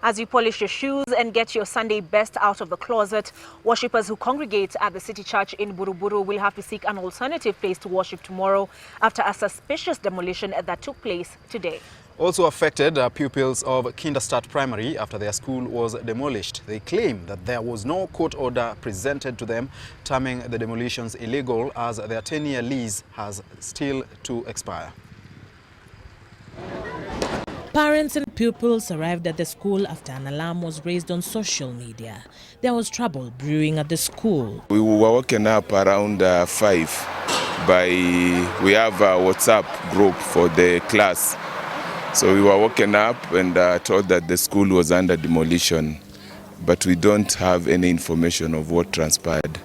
As you polish your shoes and get your Sunday best out of the closet, worshippers who congregate at the City Church in Buruburu will have to seek an alternative place to worship tomorrow after a suspicious demolition that took place today. Also affected are pupils of Kinderstart Primary after their school was demolished. They claim that there was no court order presented to them, terming the demolitions illegal as their 10-year lease has still to expire. Parents and pupils arrived at the school after an alarm was raised on social media. There was trouble brewing at the school. We were woken up around 5 we have a WhatsApp group for the class. So we were woken up and told that the school was under demolition, but we don't have any information of what transpired.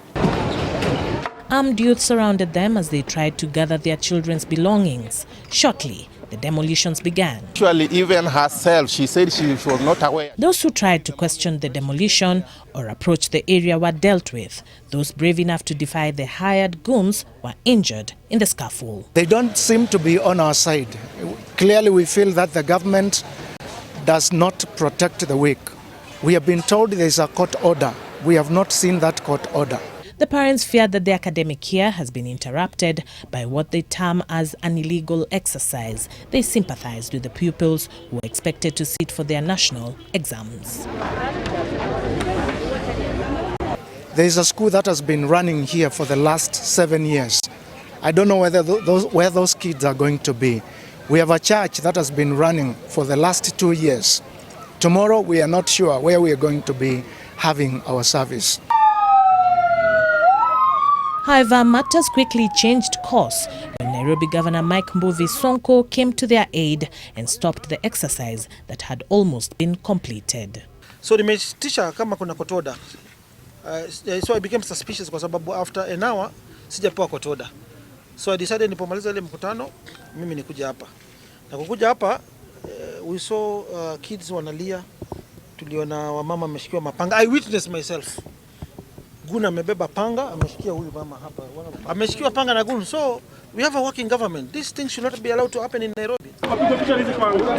Armed youth surrounded them as they tried to gather their children's belongings. Shortly, the demolitions began. Actually, even herself, she said she was not aware. Those who tried to question the demolition or approach the area were dealt with. Those brave enough to defy the hired goons were injured in the scuffle. They don't seem to be on our side. Clearly, we feel that the government does not protect the weak. We have been told there is a court order. We have not seen that court order. The parents feared that the academic year has been interrupted by what they term as an illegal exercise. They sympathized with the pupils who were expected to sit for their national exams. There is a school that has been running here for the last 7 years. I don't know where those kids are going to be. We have a church that has been running for the last 2 years. Tomorrow we are not sure where we are going to be having our service. However, matters quickly changed course when Nairobi Governor Mike Mbuvi Sonko came to their aid and stopped the exercise that had almost been completed. So nimeitisha kama kuna court order. So I became suspicious kwa sababu after an hour sijapewa court order. So I decided nipomaliza ile mkutano mimi nikuja hapa. Na kukuja hapa we saw kids wanalia, tuliona wamama wameshikiwa mapanga. I witnessed myself. Goon amebeba panga, ameshikia huyu mama hapa. Ameshikiwa panga na goon. So we have a working government. These things should not be allowed to happen in Nairobi.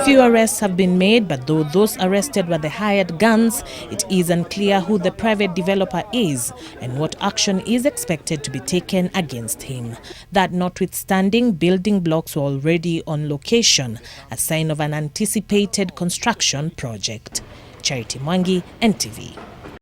Few arrests have been made, but though those arrested were the hired guns, it is unclear who the private developer is and what action is expected to be taken against him. That notwithstanding, building blocks were already on location, a sign of an anticipated construction project. Charity Mwangi, NTV.